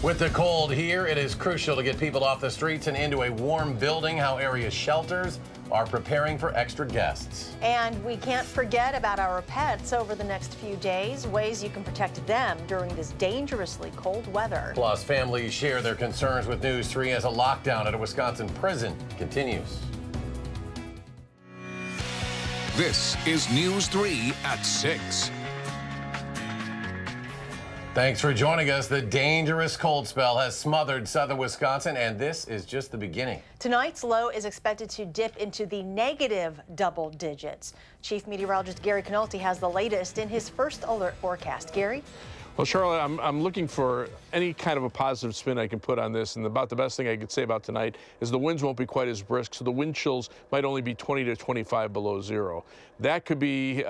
With the cold here, it is crucial to get people off the streets and into a warm building. How area shelters are preparing for extra guests. And we can't forget about our pets over the next few days, ways you can protect them during this dangerously cold weather. Plus, families share their concerns with News 3 as a lockdown at a Wisconsin prison continues. This is News 3 at 6. Thanks for joining us. The dangerous cold spell has smothered southern Wisconsin, and this is just the beginning. Tonight's low is expected to dip into the negative double digits. Chief Meteorologist Gary Canolti has the latest in his first alert forecast. Gary? Well, Charlotte, I'm looking for any kind of a positive spin I can put on this, and about the best thing I could say about tonight is the winds won't be quite as brisk, so the wind chills might only be 20 to 25 below zero. That could be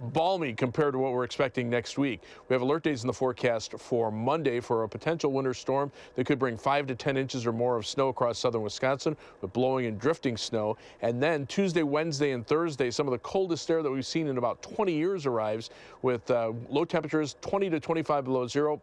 balmy compared to what we're expecting next week. We have alert days in the forecast for Monday for a potential winter storm that could bring 5 to 10 inches or more of snow across southern Wisconsin with blowing and drifting snow. And then Tuesday, Wednesday, and Thursday, some of the coldest air that we've seen in about 20 years arrives with low temperatures 20 to 25 below zero.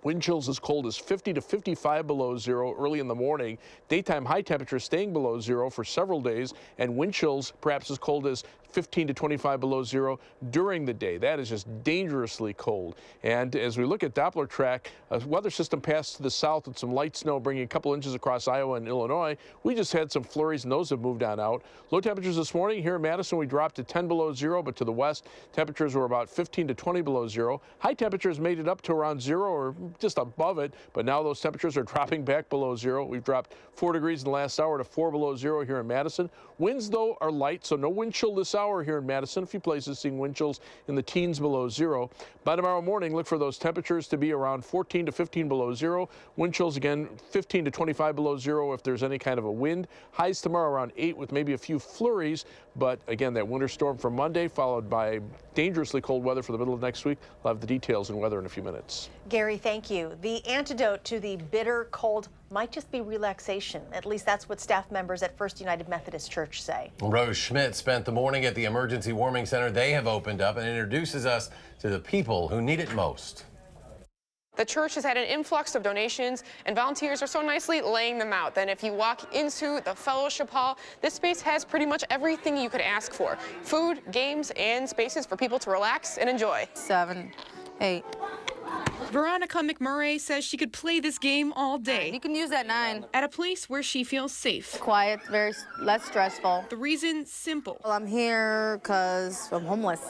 Wind chills as cold as 50 to 55 below zero early in the morning. Daytime high temperatures staying below zero for several days, and wind chills perhaps as cold as 15 to 25 below zero during the day. That is just dangerously cold. And as we look at Doppler track, a weather system passed to the south with some light snow bringing a couple inches across Iowa and Illinois. We just had some flurries, and those have moved on out. Low temperatures this morning here in Madison, we dropped to 10 below zero, but to the west, temperatures were about 15 to 20 below zero. High temperatures made it up to around zero or just above it, but now those temperatures are dropping back below zero. We've dropped 4 degrees in the last hour to 4 below zero here in Madison. Winds, though, are light, so no wind chill this hour here in Madison. A few places seeing wind chills in the teens below zero. By tomorrow morning, look for those temperatures to be around 14 to 15 below zero. Wind chills again 15 to 25 below zero if there's any kind of a wind. Highs tomorrow around 8 with maybe a few flurries, but again, that winter storm for Monday followed by dangerously cold weather for the middle of next week. We'll have the details and weather in a few minutes. Gary, thank you. The antidote to the bitter cold might just be relaxation. At least that's what staff members at First United Methodist Church say. Rose Schmidt spent the morning at the Emergency Warming Center they have opened up and introduces us to the people who need it most. The church has had an influx of donations, and volunteers are so nicely laying them out. Then if you walk into the fellowship hall, this space has pretty much everything you could ask for. Food, games, and spaces for people to relax and enjoy. 7, 8. Veronica McMurray says she could play this game all day. You can use that 9. At a place where she feels safe. Quiet, very less stressful. The reason, simple. Well, I'm here because I'm homeless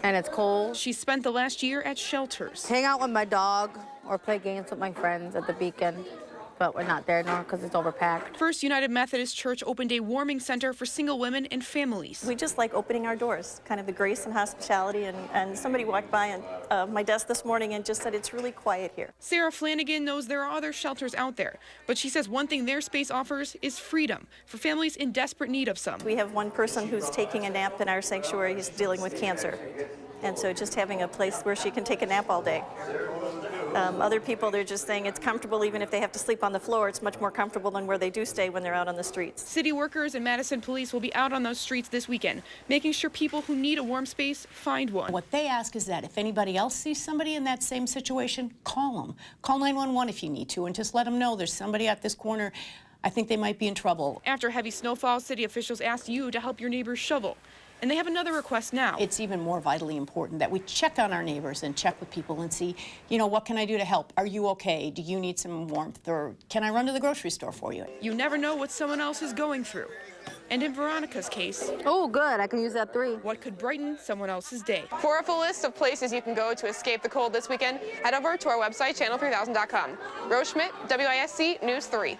and it's cold. She spent the last year at shelters. Hang out with my dog or play games with my friends at the Beacon. But we're not there now because it's overpacked. First United Methodist Church opened a warming center for single women and families. We just like opening our doors, kind of the grace and hospitality, and somebody walked by on my desk this morning and just said it's really quiet here. Sarah Flanagan knows there are other shelters out there, but she says one thing their space offers is freedom for families in desperate need of some. We have one person who's taking a nap in our sanctuary. He's dealing with cancer, and so just having a place where she can take a nap all day. Other people, they're just saying it's comfortable even if they have to sleep on the floor. It's much more comfortable than where they do stay when they're out on the streets. City workers and Madison police will be out on those streets this weekend, making sure people who need a warm space find one. What they ask is that if anybody else sees somebody in that same situation, call them. Call 911 if you need to, and just let them know there's somebody at this corner. I think they might be in trouble. After heavy snowfall, city officials asked you to help your neighbors shovel. And they have another request now. It's even more vitally important that we check on our neighbors and check with people and see, you know, what can I do to help? Are you okay? Do you need some warmth? Or can I run to the grocery store for you? You never know what someone else is going through. And in Veronica's case... Oh, good. I can use that 3. What could brighten someone else's day? For a full list of places you can go to escape the cold this weekend, head over to our website, channel3000.com. Rose Schmidt, WISC News 3.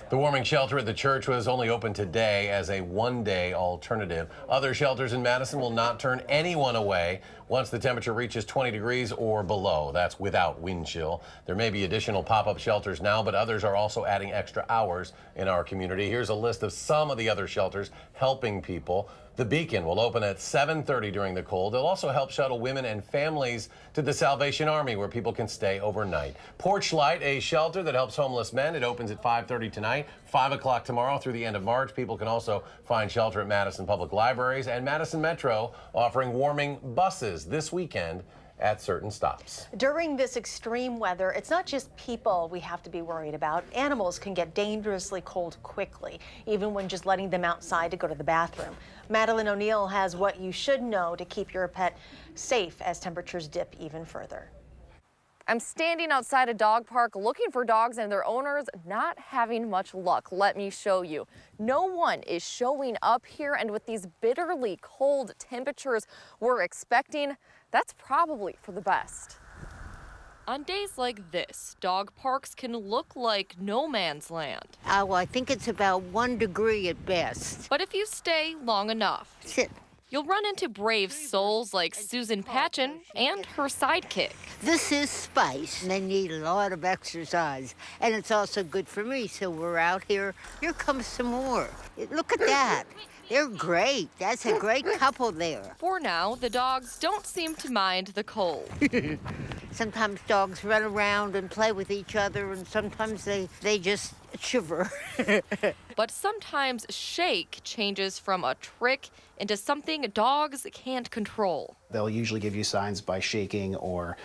The warming shelter at the church was only open today as a one-day alternative. Other shelters in Madison will not turn anyone away once the temperature reaches 20 degrees or below. That's without wind chill. There may be additional pop-up shelters now, but others are also adding extra hours in our community. Here's a list of some of the other shelters helping people. The Beacon will open at 7:30 during the cold. They'll also help shuttle women and families to the Salvation Army, where people can stay overnight. Porch Light, a shelter that helps homeless men. It opens at 5:30 tonight, 5 o'clock tomorrow through the end of March. People can also find shelter at Madison Public Libraries and Madison Metro, offering warming buses this weekend at certain stops. During this extreme weather, it's not just people we have to be worried about. Animals can get dangerously cold quickly, even when just letting them outside to go to the bathroom. Madeline O'Neill has what you should know to keep your pet safe as temperatures dip even further. I'm standing outside a dog park looking for dogs and their owners not having much luck. Let me show you. No one is showing up here, and with these bitterly cold temperatures we're expecting, that's probably for the best. On days like this, dog parks can look like no man's land. Oh, I think it's about 1 degree at best. But if you stay long enough, Sit. you'll run into brave souls like Susan Patchen and her sidekick. This is Spice. They need a lot of exercise, and it's also good for me, so we're out here. Here comes some more. Look at that. They're great. That's a great couple there. For now, the dogs don't seem to mind the cold. Sometimes dogs run around and play with each other, and sometimes they just shiver. But sometimes shake changes from a trick into something dogs can't control. They'll usually give you signs by shaking or,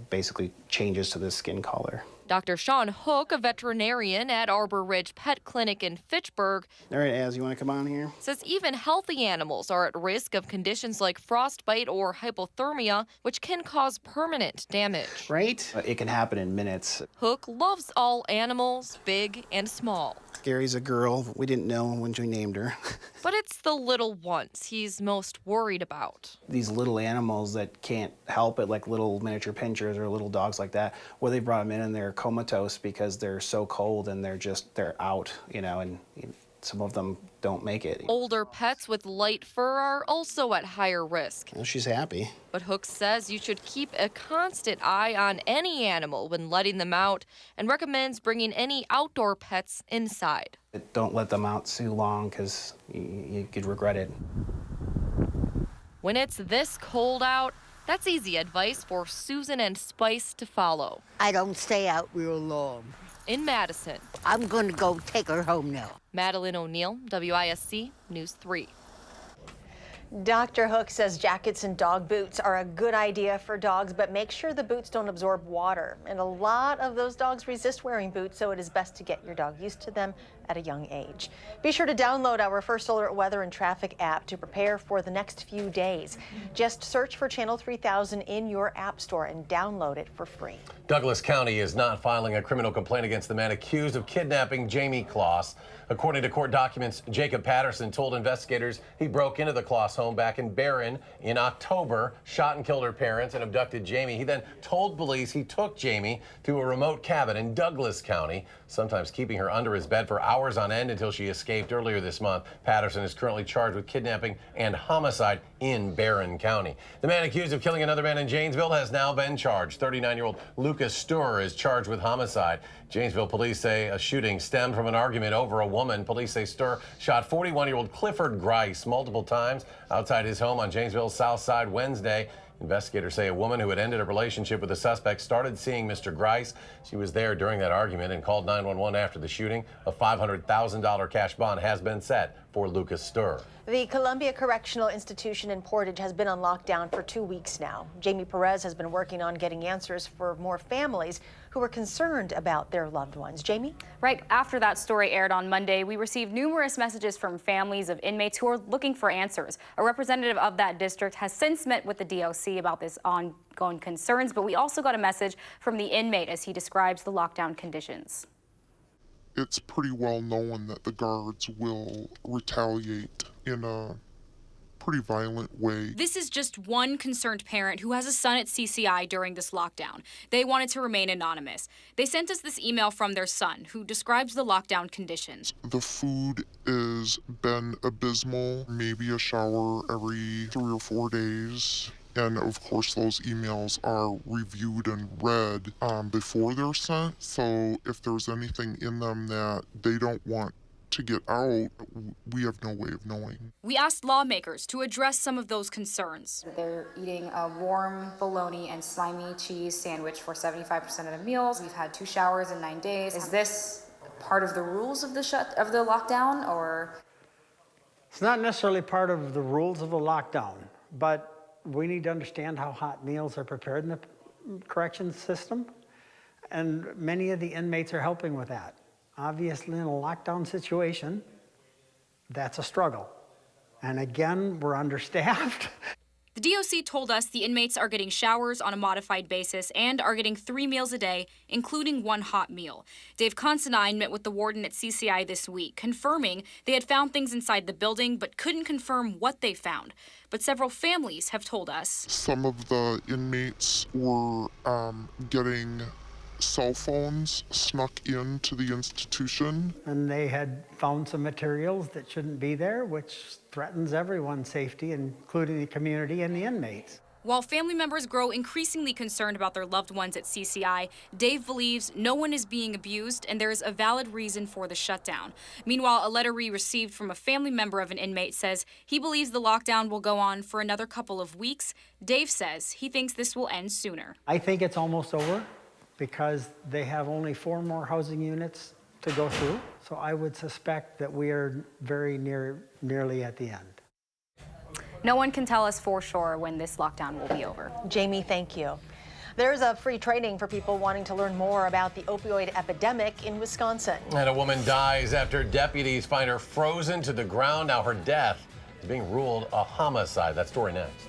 basically changes to the skin color. Dr. Sean Hook, a veterinarian at Arbor Ridge Pet Clinic in Fitchburg, All right, Az, you want to come on here? says even healthy animals are at risk of conditions like frostbite or hypothermia, which can cause permanent damage. Right? It can happen in minutes. Hook loves all animals, big and small. Gary's a girl. We didn't know when we named her. But it's the little ones he's most worried about. These little animals that can't help it, like little miniature pinchers or little dogs like that, where they brought them in and they're comatose because they're so cold and they're out, and some of them don't make it. Older pets with light fur are also at higher risk. Well, she's happy. But Hook says you should keep a constant eye on any animal when letting them out and recommends bringing any outdoor pets inside. Don't let them out too long because you could regret it. When it's this cold out, that's easy advice for Susan and Spice to follow. I don't stay out real long. In Madison, I'm going to go take her home now. Madeline O'Neill, WISC News 3. Dr. Hook says jackets and dog boots are a good idea for dogs, but make sure the boots don't absorb water. And a lot of those dogs resist wearing boots, so it is best to get your dog used to them at a young age. Be sure to download our First Alert Weather and Traffic app to prepare for the next few days. Just search for Channel 3000 in your app store and download it for free. Douglas County is not filing a criminal complaint against the man accused of kidnapping Jamie Kloss. According to court documents, Jacob Patterson told investigators he broke into the Kloss home back in Barron in October, shot and killed her parents, and abducted Jamie. He then told police he took Jamie to a remote cabin in Douglas County, sometimes keeping her under his bed for hours on end until she escaped earlier this month. Patterson is currently charged with kidnapping and homicide in Barron County. The man accused of killing another man in Janesville has now been charged. 39-year-old Lucas Sturr is charged with homicide. Janesville police say a shooting stemmed from an argument over a woman. Police say Sturr shot 41-year-old Clifford Grice multiple times outside his home on Janesville's South Side Wednesday. Investigators say a woman who had ended a relationship with the suspect started seeing Mr. Grice. She was there during that argument and called 911 after the shooting. A $500,000 cash bond has been set for Lucas Sturr. The Columbia Correctional Institution in Portage has been on lockdown for 2 weeks now. Jamie Perez has been working on getting answers for more families who are concerned about their loved ones. Jamie? Right after that story aired on Monday, we received numerous messages from families of inmates who are looking for answers. A representative of that district has since met with the DOC about this ongoing concerns, but we also got a message from the inmate as he describes the lockdown conditions. It's pretty well known that the guards will retaliate in a pretty violent way. This is just one concerned parent who has a son at CCI during this lockdown. They wanted to remain anonymous. They sent us this email from their son who describes the lockdown conditions. The food has been abysmal, maybe a shower every 3 or 4 days. And of course, those emails are reviewed and read before they're sent. So if there's anything in them that they don't want to get out, we have no way of knowing. We asked lawmakers to address some of those concerns. They're eating a warm bologna and slimy cheese sandwich for 75% of the meals. We've had 2 showers in 9 days. Is this part of the rules of the lockdown, or? It's not necessarily part of the rules of the lockdown, but We need to understand how hot meals are prepared in the corrections system, and many of the inmates are helping with that. Obviously, in a lockdown situation, that's a struggle. And again, we're understaffed. The DOC told us the inmates are getting showers on a modified basis and are getting 3 meals a day, including 1 hot meal. Dave Considine met with the warden at CCI this week, confirming they had found things inside the building but couldn't confirm what they found. But several families have told us Some of the inmates were getting cell phones snuck into the institution. And they had found some materials that shouldn't be there, which threatens everyone's safety, including the community and the inmates. While family members grow increasingly concerned about their loved ones at CCI, Dave believes no one is being abused and there is a valid reason for the shutdown. Meanwhile, a letter we received from a family member of an inmate says he believes the lockdown will go on for another couple of weeks. Dave says he thinks this will end sooner. I think it's almost over because they have only 4 more housing units to go through. So I would suspect that we are very nearly at the end. No one can tell us for sure when this lockdown will be over. Jamie, thank you. There's a free training for people wanting to learn more about the opioid epidemic in Wisconsin. And a woman dies after deputies find her frozen to the ground. Now her death is being ruled a homicide. That story next.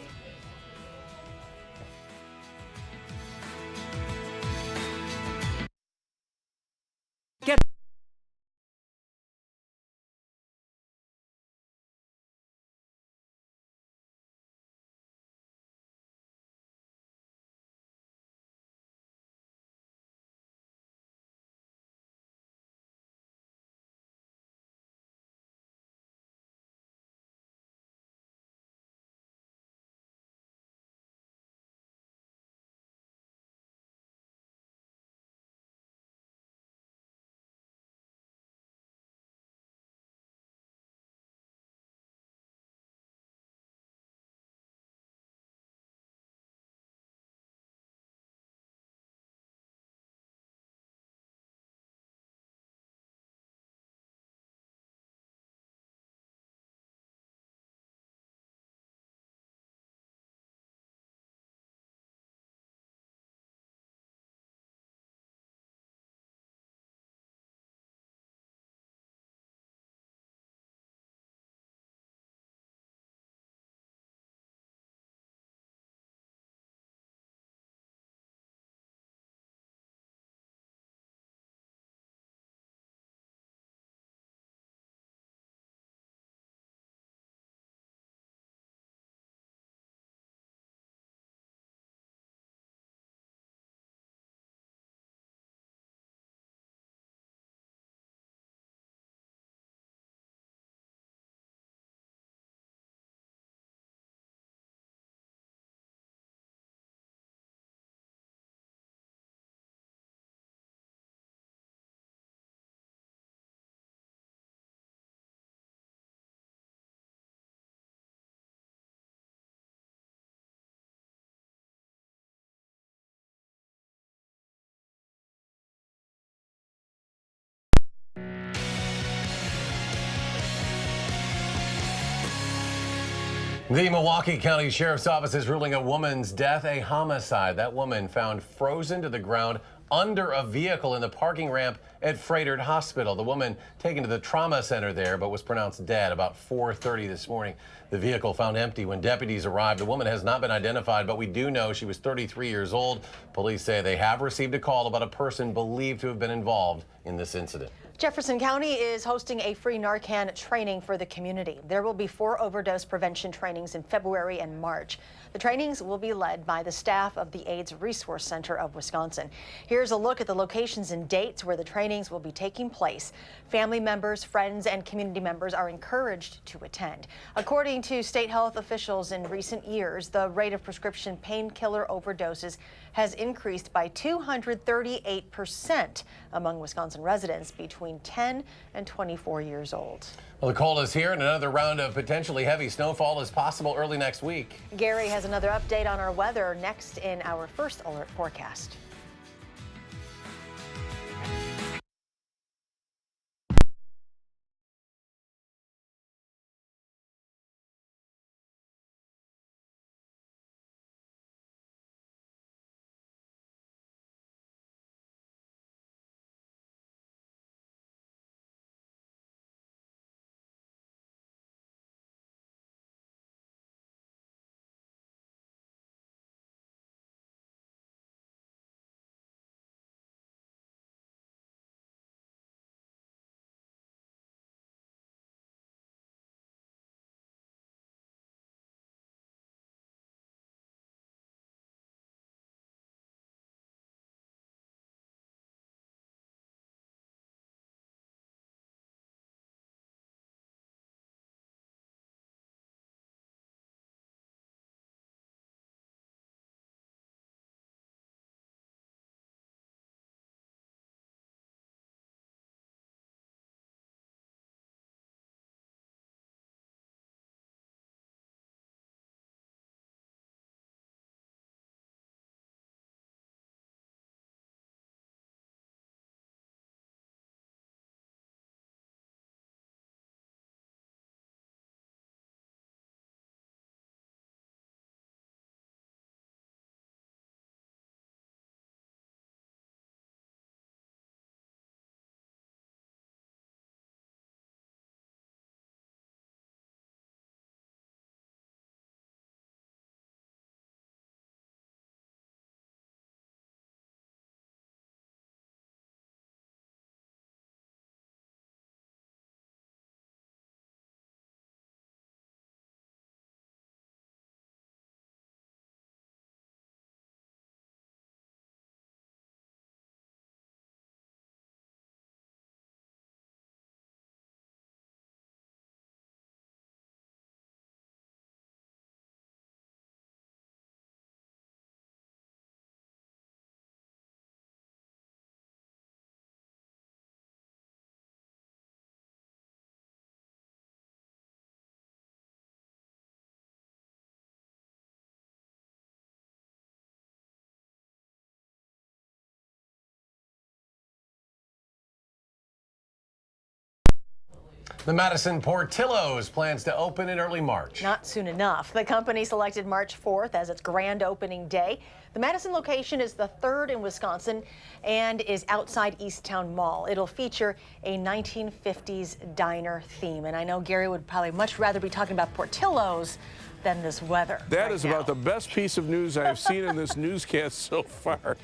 The Milwaukee County Sheriff's Office is ruling a woman's death a homicide. That woman found frozen to the ground under a vehicle in the parking ramp at Froedtert Hospital. The woman taken to the trauma center there, but was pronounced dead about 4:30 this morning. The vehicle found empty when deputies arrived. The woman has not been identified, but we do know she was 33 years old. Police say they have received a call about a person believed to have been involved in this incident. Jefferson County is hosting a free Narcan training for the community. There will be 4 overdose prevention trainings in February and March. The trainings will be led by the staff of the AIDS Resource Center of Wisconsin. Here's a look at the locations and dates where the trainings will be taking place. Family members, friends, and community members are encouraged to attend. According to state health officials, in recent years, the rate of prescription painkiller overdoses has increased by 238% among Wisconsin residents between 10 and 24 years old. Well, the cold is here, and another round of potentially heavy snowfall is possible early next week. Gary has another update on our weather next in our first alert forecast. The Madison Portillo's plans to open in early March. Not soon enough. The company selected March 4th as its grand opening day. The Madison location is the third in Wisconsin and is outside Easttown Mall. It'll feature a 1950s diner theme. And I know Gary would probably much rather be talking about Portillo's than this weather. That is about the best piece of news I have seen in this newscast so far,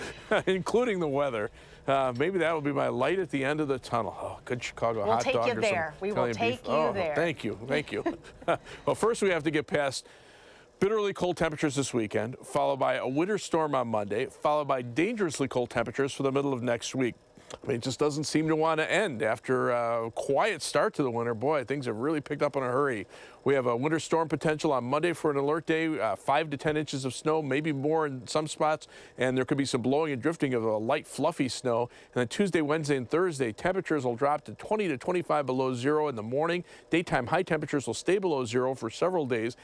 including the weather. Maybe that will be my light at the end of the tunnel. Oh, good Chicago hot dog. We'll take you there. We will take you there. Thank you. Thank you. Well, first we have to get past bitterly cold temperatures this weekend, followed by a winter storm on Monday, followed by dangerously cold temperatures for the middle of next week. I mean, it just doesn't seem to want to end after a quiet start to the winter. Boy, things have really picked up in a hurry. We have a winter storm potential on Monday for an alert day, 5 to 10 inches of snow, maybe more in some spots, and there could be some blowing and drifting of a light, fluffy snow. And then Tuesday, Wednesday, and Thursday, temperatures will drop to 20 to 25 below zero in the morning. Daytime high temperatures will stay below zero for several days.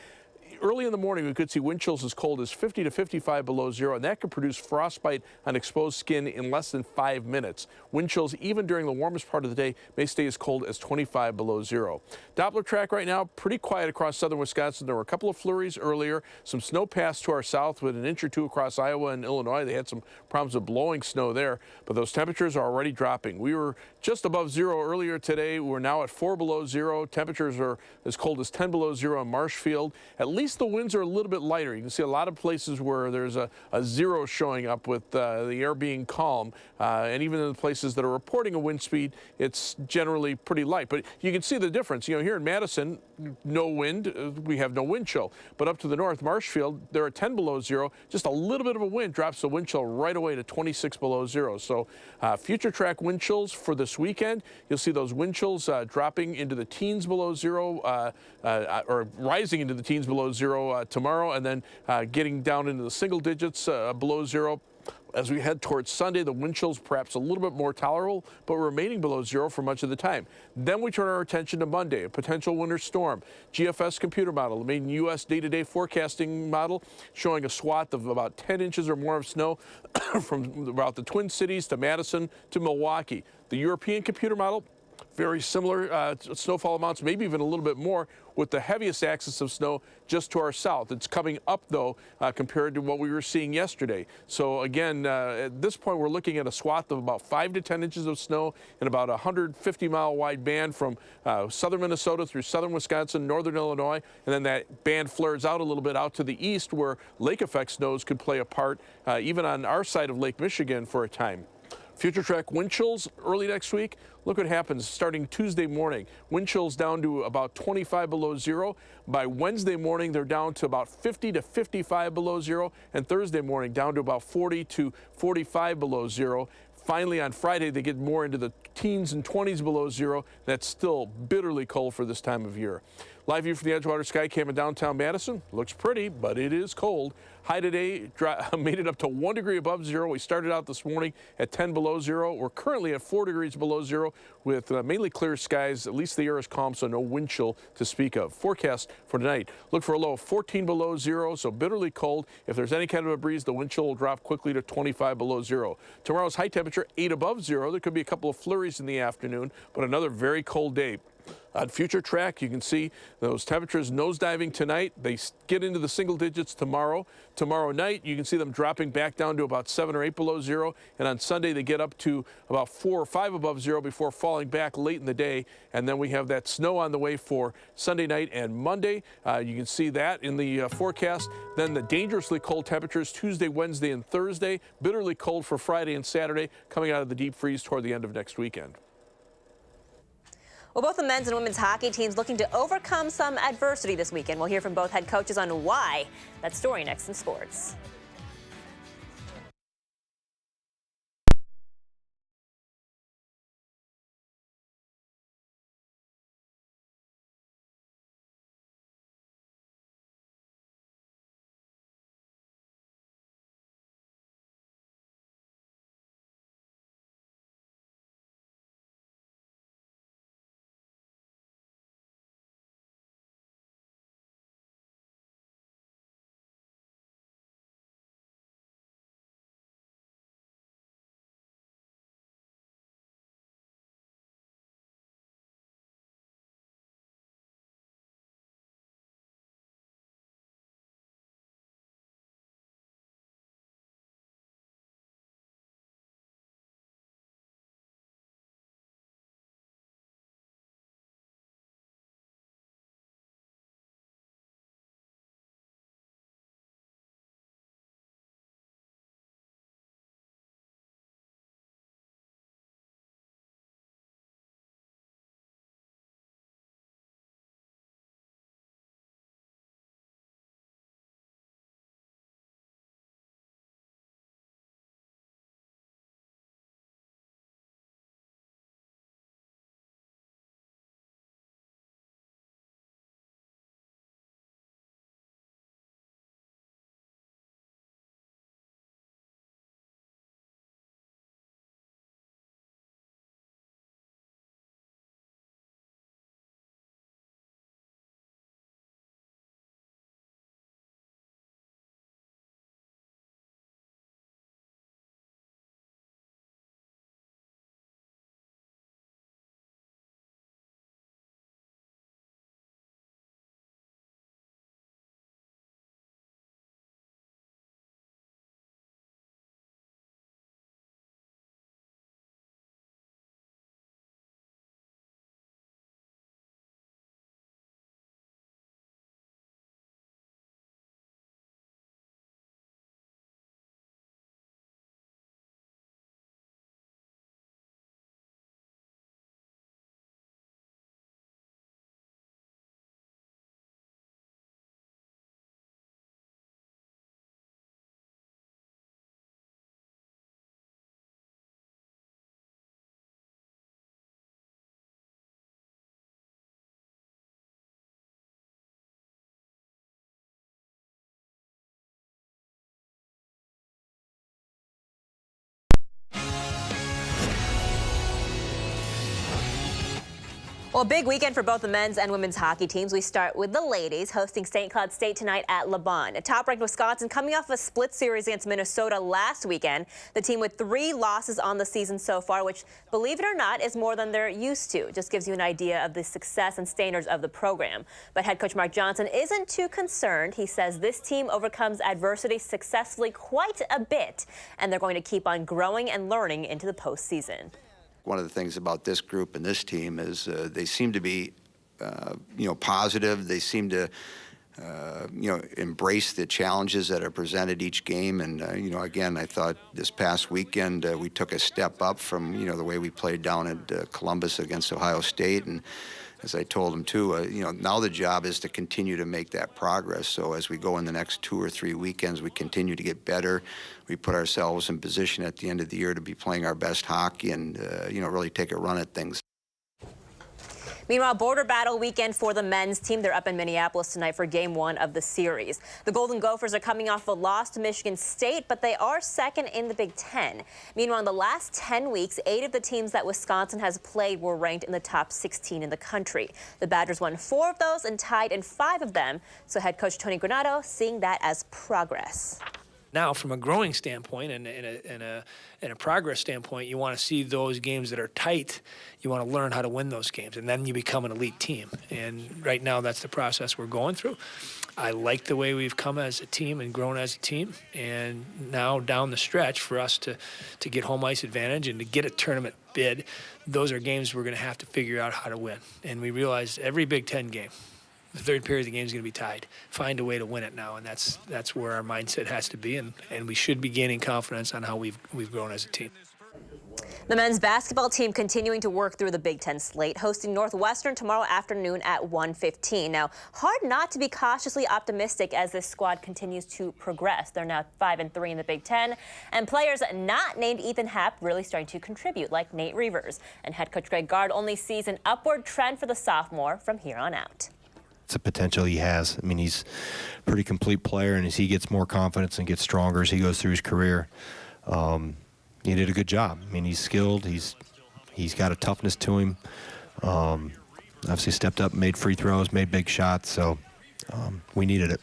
Early in the morning, we could see wind chills as cold as 50 to 55 below zero, and that could produce frostbite on exposed skin in less than 5 minutes. Wind chills, even during the warmest part of the day, may stay as cold as 25 below zero. Doppler track right now, pretty quiet across southern Wisconsin. There were a couple of flurries earlier. Some snow passed to our south with an inch or two across Iowa and Illinois. They had some problems with blowing snow there, but those temperatures are already dropping. We were just above zero earlier today. We're now at 4 below zero. Temperatures are as cold as 10 below zero in Marshfield. At least the winds are a little bit lighter. You can see a lot of places where there's a zero showing up with the air being calm. And even in the places that are reporting a wind speed, it's generally pretty light. But you can see the difference. You know, here in Madison, no wind, we have no wind chill. But up to the north, Marshfield, they're at 10 below zero. Just a little bit of a wind drops the wind chill right away to 26 below zero. So future track wind chills for this weekend. You'll see those wind chills dropping into the teens below zero, or rising into the teens below zero tomorrow, and then getting down into the single digits below zero. As we head towards Sunday, the wind chills perhaps a little bit more tolerable, but remaining below zero for much of the time. Then we turn our attention to Monday, a potential winter storm. GFS computer model, the main U.S. day-to-day forecasting model, showing a swath of about 10 inches or more of snow from about the Twin Cities to Madison to Milwaukee. The European computer model, very similar snowfall amounts, maybe even a little bit more, with the heaviest axis of snow just to our south. It's coming up, though, compared to what we were seeing yesterday. So, again, at this point, we're looking at a swath of about 5 to 10 inches of snow in about a 150-mile wide band from southern Minnesota through southern Wisconsin, northern Illinois, and then that band flares out a little bit out to the east where lake effect snows could play a part, even on our side of Lake Michigan for a time. Future track wind chills early next week. Look what happens starting Tuesday morning. Wind chills down to about 25 below zero. By Wednesday morning, they're down to about 50 to 55 below zero. And Thursday morning, down to about 40 to 45 below zero. Finally, on Friday, they get more into the teens and 20s below zero. That's still bitterly cold for this time of year. Live view from the Edgewater Sky Cam in downtown Madison. Looks pretty, but it is cold. High today made it up to 1 degree above zero. We started out this morning at 10 below zero. We're currently at 4 degrees below zero with mainly clear skies. At least the air is calm, so no wind chill to speak of. Forecast for tonight. Look for a low of 14 below zero, so bitterly cold. If there's any kind of a breeze, the wind chill will drop quickly to 25 below zero. Tomorrow's high temperature, 8 above zero. There could be a couple of flurries in the afternoon, but another very cold day. On future track, you can see those temperatures nosediving tonight. They get into the single digits tomorrow. Tomorrow night, you can see them dropping back down to about 7 or 8 below zero. And on Sunday, they get up to about 4 or 5 above zero before falling back late in the day. And then we have that snow on the way for Sunday night and Monday. You can see that in the forecast. Then the dangerously cold temperatures Tuesday, Wednesday, and Thursday. Bitterly cold for Friday and Saturday, coming out of the deep freeze toward the end of next weekend. Well, both the men's and women's hockey teams looking to overcome some adversity this weekend. We'll hear from both head coaches on why. That story next in sports. Well, big weekend for both the men's and women's hockey teams. We start with the ladies, hosting St. Cloud State tonight at LeBon. Top-ranked Wisconsin coming off a split series against Minnesota last weekend. The team with 3 losses on the season so far, which, believe it or not, is more than they're used to. Just gives you an idea of the success and standards of the program. But head coach Mark Johnson isn't too concerned. He says this team overcomes adversity successfully quite a bit, and they're going to keep on growing and learning into the postseason. One of the things about this group and this team is they seem to be, positive. They seem to, embrace the challenges that are presented each game. And, again, I thought this past weekend we took a step up from, the way we played down at Columbus against Ohio State. And as I told them, too, now the job is to continue to make that progress. So as we go in the next 2 or 3 weekends, we continue to get better. We put ourselves in position at the end of the year to be playing our best hockey and, really take a run at things. Meanwhile, border battle weekend for the men's team. They're up in Minneapolis tonight for Game 1 of the series. The Golden Gophers are coming off a loss to Michigan State, but they are second in the Big Ten. Meanwhile, in the last 10 weeks, 8 of the teams that Wisconsin has played were ranked in the top 16 in the country. The Badgers won 4 of those and tied in 5 of them. So head coach Tony Granato seeing that as progress. Now, from a growing standpoint and a progress standpoint, you want to see those games that are tight. You want to learn how to win those games, and then you become an elite team. And right now, that's the process we're going through. I like the way we've come as a team and grown as a team. And now down the stretch, for us to get home ice advantage and to get a tournament bid, those are games we're going to have to figure out how to win. And we realize every Big Ten game, the third period of the game is going to be tied. Find a way to win it now, and that's where our mindset has to be, and we should be gaining confidence on how we've grown as a team. The men's basketball team continuing to work through the Big Ten slate, hosting Northwestern tomorrow afternoon at 1:15. Now, hard not to be cautiously optimistic as this squad continues to progress. They're now 5-3 in the Big Ten, and players not named Ethan Happ really starting to contribute, like Nate Reavers. And head coach Greg Gard only sees an upward trend for the sophomore from here on out. It's a potential he has. I mean, he's a pretty complete player, and as he gets more confidence and gets stronger as he goes through his career, he did a good job. I mean, he's skilled. He's got a toughness to him. Obviously stepped up, made free throws, made big shots, so we needed it.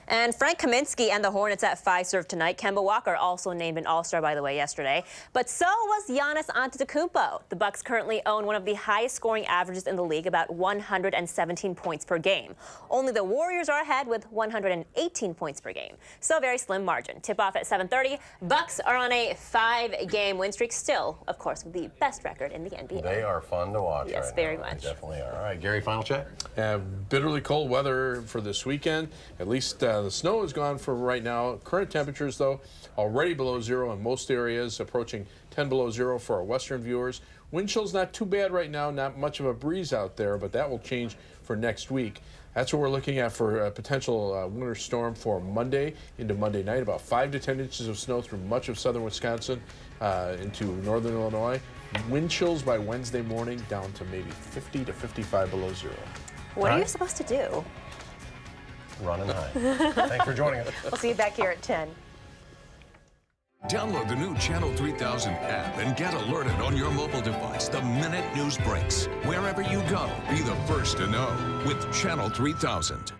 And Frank Kaminsky and the Hornets at Fiserv tonight. Kemba Walker also named an All-Star, by the way, yesterday. But so was Giannis Antetokounmpo. The Bucks currently own one of the highest scoring averages in the league, about 117 points per game. Only the Warriors are ahead with 118 points per game. So a very slim margin. Tip-off at 7:30. Bucks are on a 5-game win streak, still, of course, with the best record in the NBA. They are fun to watch. Yes, right very now. much. They definitely are. All right, Gary, final check. Bitterly cold weather for this weekend. At least the snow is gone for right now. Current temperatures, though, already below 0 in most areas, approaching 10 below 0 for our western viewers. Wind chill's not too bad right now, not much of a breeze out there, but that will change for next week. That's what we're looking at for a potential winter storm for Monday into Monday night. About 5 to 10 inches of snow through much of southern Wisconsin into northern Illinois. Wind chills by Wednesday morning down to maybe 50 to 55 below 0. What are you supposed to do? Run and hide. Thanks for joining us. We'll see you back here at 10. Download the new Channel 3000 app and get alerted on your mobile device the minute news breaks. Wherever you go, be the first to know with Channel 3000.